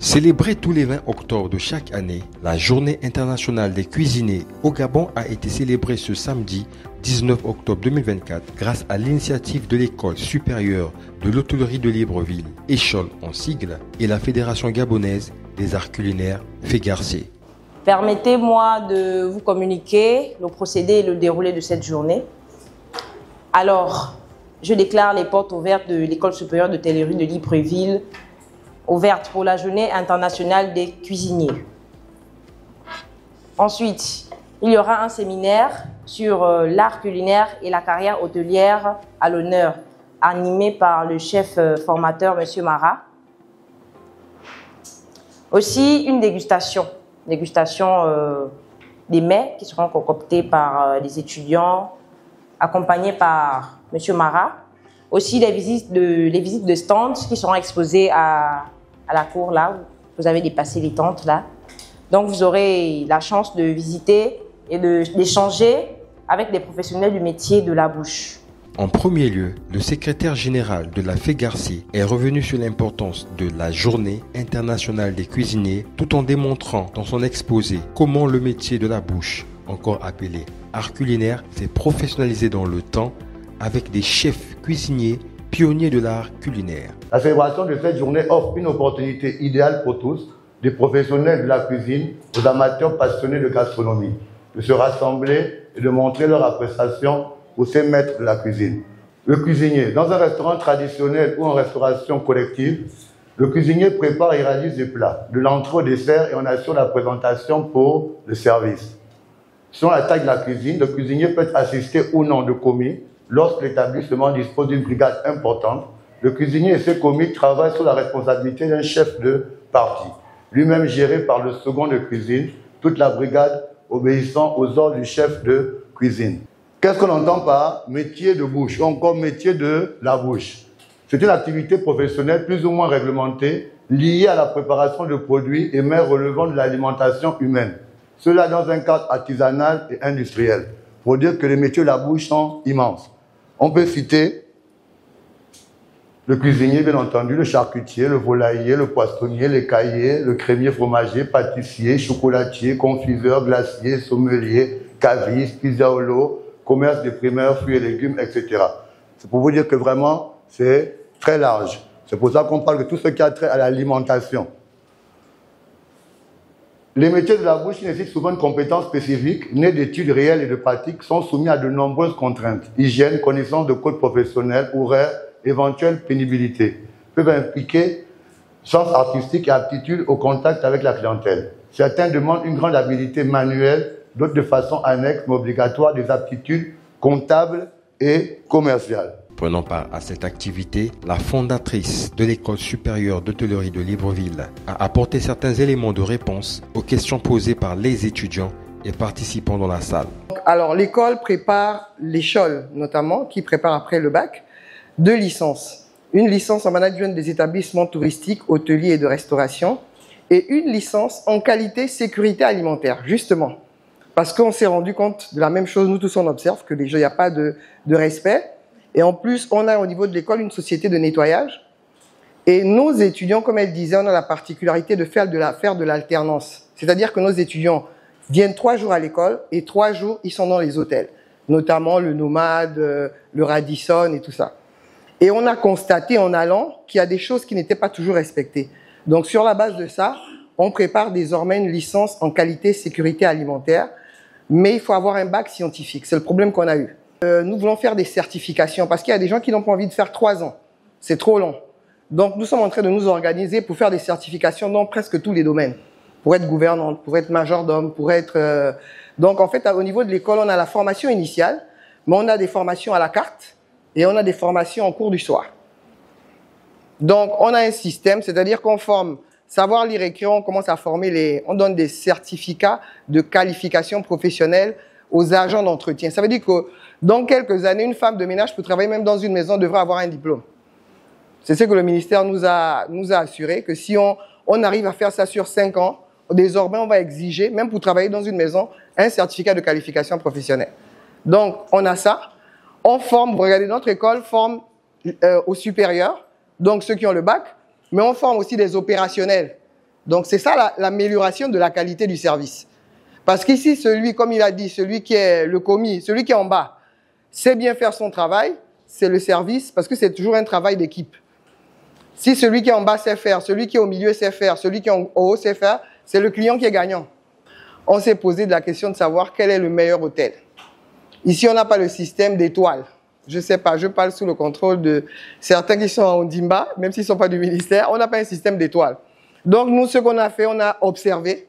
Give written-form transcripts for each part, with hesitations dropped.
Célébrée tous les 20 octobre de chaque année, la Journée internationale des cuisiniers au Gabon a été célébrée ce samedi 19 octobre 2024 grâce à l'initiative de l'École supérieure de l'hôtellerie de Libreville, ECHOL en sigle, et la Fédération gabonaise des arts culinaires FEGARCI. Permettez-moi de vous communiquer le procédé et le déroulé de cette journée. Alors, je déclare les portes ouvertes de l'École supérieure d'hôtellerie de Libreville, ouverte pour la Journée internationale des cuisiniers. Ensuite, il y aura un séminaire sur l'art culinaire et la carrière hôtelière à l'honneur, animé par le chef formateur, M. Mara. Aussi, une dégustation des mets qui seront concoctés par les étudiants, accompagnés par M. Mara. Aussi, les visites de stands qui seront exposées à la cour, là, où vous avez dépassé les tentes, là. Donc, vous aurez la chance de visiter et d'échanger avec des professionnels du métier de la bouche. En premier lieu, le secrétaire général de la FEGARCI est revenu sur l'importance de la Journée internationale des cuisiniers, tout en démontrant dans son exposé comment le métier de la bouche, encore appelé art culinaire, s'est professionnalisé dans le temps avec des chefs cuisiniers pionniers de l'art culinaire. La célébration de cette journée offre une opportunité idéale pour tous, des professionnels de la cuisine aux amateurs passionnés de gastronomie, de se rassembler et de montrer leur appréciation pour ces maîtres de la cuisine. Le cuisinier, dans un restaurant traditionnel ou en restauration collective, le cuisinier prépare et réalise des plats, de l'entrée au dessert, et on assure la présentation pour le service. Selon la taille de la cuisine, le cuisinier peut être assisté ou non de commis. Lorsque l'établissement dispose d'une brigade importante, le cuisinier et ses commis travaillent sous la responsabilité d'un chef de partie, lui-même géré par le second de cuisine, toute la brigade obéissant aux ordres du chef de cuisine. Qu'est-ce qu'on entend par métier de bouche ou encore métier de la bouche? C'est une activité professionnelle plus ou moins réglementée, liée à la préparation de produits et mets relevant de l'alimentation humaine. Cela dans un cadre artisanal et industriel, pour dire que les métiers de la bouche sont immenses. On peut citer le cuisinier, bien entendu, le charcutier, le volailler, le poissonnier, l'écailler, le crémier fromager, pâtissier, chocolatier, confiseur, glacier, sommelier, caviste, pizzaolo, commerce des primeurs, fruits et légumes, etc. C'est pour vous dire que vraiment, c'est très large. C'est pour ça qu'on parle de tout ce qui a trait à l'alimentation. Les métiers de la bouche qui nécessitent souvent une compétence spécifique, nées d'études réelles et de pratiques, sont soumis à de nombreuses contraintes. Hygiène, connaissance de codes professionnels, horaires, éventuelle pénibilité, peuvent impliquer sens artistique et aptitude au contact avec la clientèle. Certains demandent une grande habileté manuelle, d'autres de façon annexe mais obligatoire des aptitudes comptables et commerciales. Prenant part à cette activité, la fondatrice de l'École supérieure d'hôtellerie de Libreville a apporté certains éléments de réponse aux questions posées par les étudiants et participants dans la salle. Alors, l'école prépare l'ECHOL, notamment, qui prépare après le bac, 2 licences. Une licence en management des établissements touristiques, hôteliers et de restauration, et une licence en qualité sécurité alimentaire, justement. Parce qu'on s'est rendu compte de la même chose, nous tous on observe que déjà il n'y a pas de respect. Et en plus, on a au niveau de l'école une société de nettoyage. Et nos étudiants, comme elle disait, on a la particularité de faire de l'alternance. C'est-à-dire que nos étudiants viennent 3 jours à l'école et 3 jours, ils sont dans les hôtels. Notamment le Nomade, le Radisson et tout ça. Et on a constaté en allant qu'il y a des choses qui n'étaient pas toujours respectées. Donc sur la base de ça, on prépare désormais une licence en qualité sécurité alimentaire. Mais il faut avoir un bac scientifique. C'est le problème qu'on a eu. Nous voulons faire des certifications parce qu'il y a des gens qui n'ont pas envie de faire 3 ans. C'est trop long. Donc, nous sommes en train de nous organiser pour faire des certifications dans presque tous les domaines. Pour être gouvernante, pour être majordome, pour être... Donc, en fait, au niveau de l'école, on a la formation initiale, mais on a des formations à la carte et on a des formations en cours du soir. Donc, on a un système, c'est-à-dire qu'on forme savoir lire et écrire, on commence à former on donne des certificats de qualification professionnelle aux agents d'entretien. Ça veut dire que dans quelques années, une femme de ménage pour travailler même dans une maison devrait avoir un diplôme. C'est ce que le ministère nous a assuré, que si on arrive à faire ça sur 5 ans, désormais on va exiger, même pour travailler dans une maison, un certificat de qualification professionnelle. Donc on a ça. On forme, vous regardez, notre école forme au supérieur, donc ceux qui ont le bac, mais on forme aussi des opérationnels. Donc c'est ça l'amélioration de la qualité du service. Parce qu'ici, comme il a dit, celui qui est le commis, celui qui est en bas, sait bien faire son travail, c'est le service, parce que c'est toujours un travail d'équipe. Si celui qui est en bas sait faire, celui qui est au milieu sait faire, celui qui est en haut sait faire, c'est le client qui est gagnant. On s'est posé de la question de savoir quel est le meilleur hôtel. Ici, on n'a pas le système d'étoiles. Je ne sais pas, je parle sous le contrôle de certains qui sont en Dimba, même s'ils ne sont pas du ministère, on n'a pas un système d'étoiles. Donc nous, ce qu'on a fait, on a observé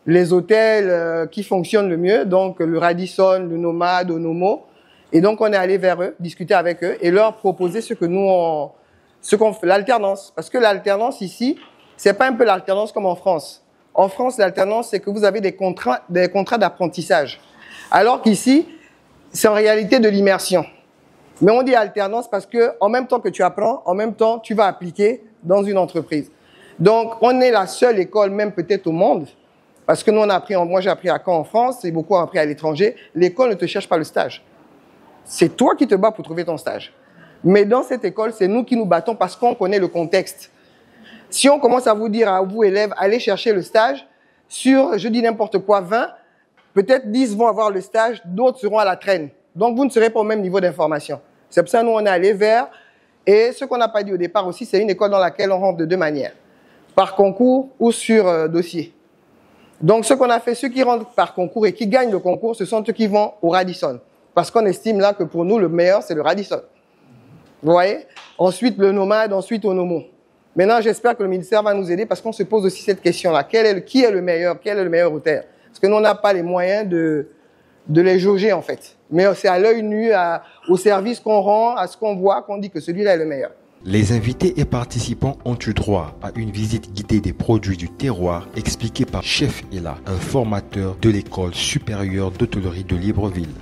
les hôtels qui fonctionnent le mieux, donc le Radisson, le Nomade, le Nomo. Et donc, on est allé vers eux, discuter avec eux et leur proposer ce qu'on fait, l'alternance. Parce que l'alternance ici, c'est pas un peu l'alternance comme en France. En France, l'alternance, c'est que vous avez des contrats d'apprentissage. Alors qu'ici, c'est en réalité de l'immersion. Mais on dit alternance parce que en même temps que tu apprends, en même temps, tu vas appliquer dans une entreprise. Donc, on est la seule école, même peut-être au monde, parce que nous, moi j'ai appris à Caen en France, et beaucoup ont appris à l'étranger. L'école ne te cherche pas le stage. C'est toi qui te bats pour trouver ton stage. Mais dans cette école, c'est nous qui nous battons parce qu'on connaît le contexte. Si on commence à vous dire à vous, élèves, allez chercher le stage, sur, je dis n'importe quoi, 20, peut-être 10 vont avoir le stage, d'autres seront à la traîne. Donc, vous ne serez pas au même niveau d'information. C'est pour ça que nous, on est allé vers, et ce qu'on n'a pas dit au départ aussi, c'est une école dans laquelle on rentre de deux manières. Par concours ou sur dossier. Donc, ce qu'on a fait, ceux qui rentrent par concours et qui gagnent le concours, ce sont ceux qui vont au Radisson. Parce qu'on estime là que pour nous, le meilleur, c'est le Radisson. Vous voyez? Ensuite, le Nomade, ensuite au Nomo. Maintenant, j'espère que le ministère va nous aider parce qu'on se pose aussi cette question-là. Qui est le meilleur? Quel est le meilleur hôtel? Parce que nous, on n'a pas les moyens de les jauger, en fait. Mais c'est à l'œil nu, au service qu'on rend, à ce qu'on voit, qu'on dit que celui-là est le meilleur. Les invités et participants ont eu droit à une visite guidée des produits du terroir expliquée par Chef Ella, un formateur de l'école supérieure d'hôtellerie de Libreville.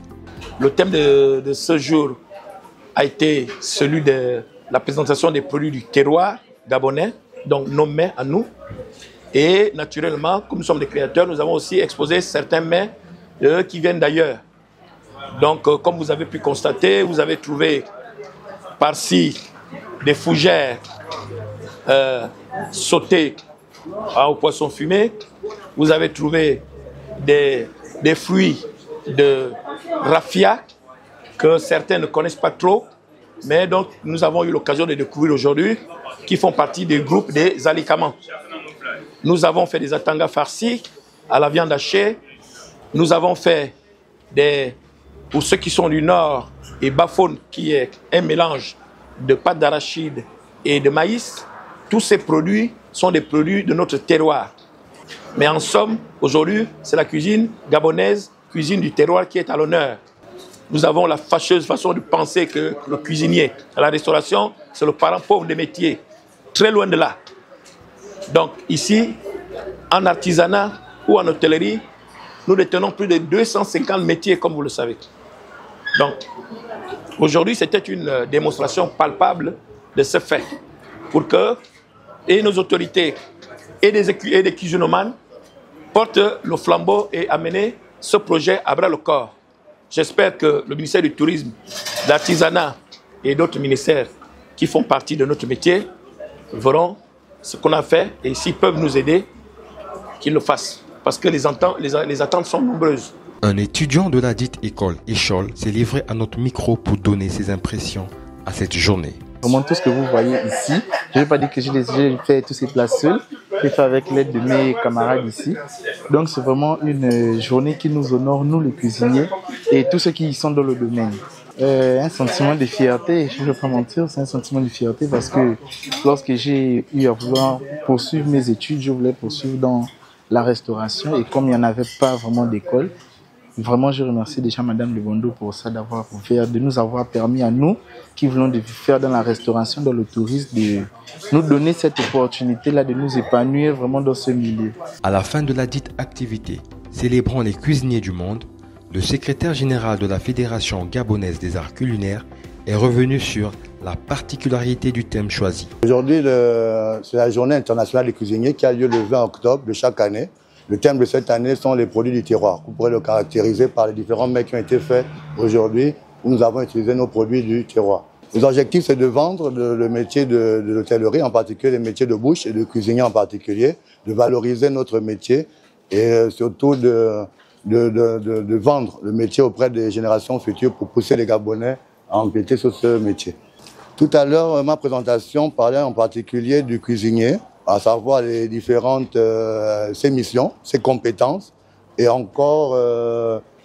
Le thème de ce jour a été celui de la présentation des produits du terroir gabonais, donc nos mets à nous. Et naturellement, comme nous sommes des créateurs, nous avons aussi exposé certains mets qui viennent d'ailleurs. Donc, comme vous avez pu constater, vous avez trouvé par-ci des fougères sautées au poisson fumé. Vous avez trouvé des fruits de raffia que certains ne connaissent pas trop, mais donc nous avons eu l'occasion de découvrir aujourd'hui, qui font partie du groupe des alicamans. Nous avons fait des atangas farcis à la viande hachée. Nous avons fait pour ceux qui sont du nord, et bafone, qui est un mélange de pâte d'arachide et de maïs. Tous ces produits sont des produits de notre terroir. Mais en somme, aujourd'hui, c'est la cuisine gabonaise, cuisine du terroir qui est à l'honneur. Nous avons la fâcheuse façon de penser que le cuisinier à la restauration, c'est le parent pauvre des métiers. Très loin de là. Donc ici, en artisanat ou en hôtellerie, nous détenons plus de 250 métiers, comme vous le savez. Donc, aujourd'hui, c'était une démonstration palpable de ce fait. Pour que nos autorités et des cuisinomanes portent le flambeau et amènent ce projet à bras le corps. J'espère que le ministère du Tourisme, de l'Artisanat et d'autres ministères qui font partie de notre métier verront ce qu'on a fait et s'ils peuvent nous aider, qu'ils le fassent. Parce que les attentes sont nombreuses. Un étudiant de la dite école Échol s'est livré à notre micro pour donner ses impressions à cette journée. Vraiment tout ce que vous voyez ici, je ne vais pas dire que j'ai fait tous ces plats seul, j'ai fait avec l'aide de mes camarades ici. Donc c'est vraiment une journée qui nous honore, nous les cuisiniers et tous ceux qui y sont dans le domaine. Un sentiment de fierté, je ne vais pas mentir, c'est un sentiment de fierté parce que lorsque j'ai eu à vouloir poursuivre mes études, je voulais poursuivre dans la restauration et comme il n'y en avait pas vraiment d'école, vraiment, je remercie déjà Madame Lebondo pour ça, de nous avoir permis à nous, qui voulons faire dans la restauration, dans le tourisme, de nous donner cette opportunité-là, de nous épanouir vraiment dans ce milieu. À la fin de la dite activité, célébrant les cuisiniers du monde, le secrétaire général de la Fédération gabonaise des arts culinaires est revenu sur la particularité du thème choisi. Aujourd'hui, c'est la journée internationale des cuisiniers qui a lieu le 20 octobre de chaque année. Le thème de cette année sont les produits du terroir. Vous pourrez le caractériser par les différents mets qui ont été faits aujourd'hui où nous avons utilisé nos produits du terroir. L'objectif, c'est de vendre le métier de l'hôtellerie, en particulier les métiers de bouche et de cuisinier en particulier, de valoriser notre métier et surtout de vendre le métier auprès des générations futures pour pousser les Gabonais à empiéter sur ce métier. Tout à l'heure, ma présentation parlait en particulier du cuisinier, à savoir les différentes ses missions, ses compétences et encore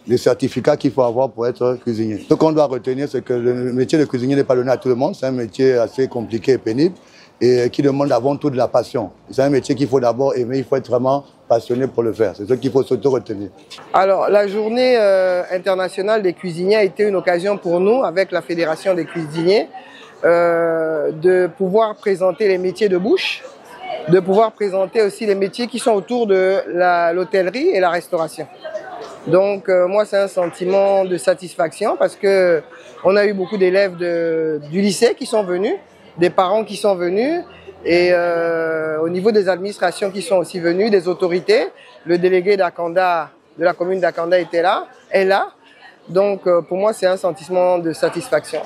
les certificats qu'il faut avoir pour être cuisinier. Ce qu'on doit retenir, c'est que le métier de cuisinier n'est pas donné à tout le monde. C'est un métier assez compliqué et pénible et qui demande avant tout de la passion. C'est un métier qu'il faut d'abord aimer, il faut être vraiment passionné pour le faire. C'est ce qu'il faut surtout retenir. Alors, la journée internationale des cuisiniers a été une occasion pour nous, avec la Fédération des cuisiniers, de pouvoir présenter les métiers de bouche, de pouvoir présenter aussi les métiers qui sont autour de l'hôtellerie et la restauration. Donc moi, c'est un sentiment de satisfaction parce que on a eu beaucoup d'élèves du lycée qui sont venus, des parents qui sont venus et au niveau des administrations qui sont aussi venues, des autorités. Le délégué d'Akanda, de la commune d'Akanda est là. Donc pour moi, c'est un sentiment de satisfaction.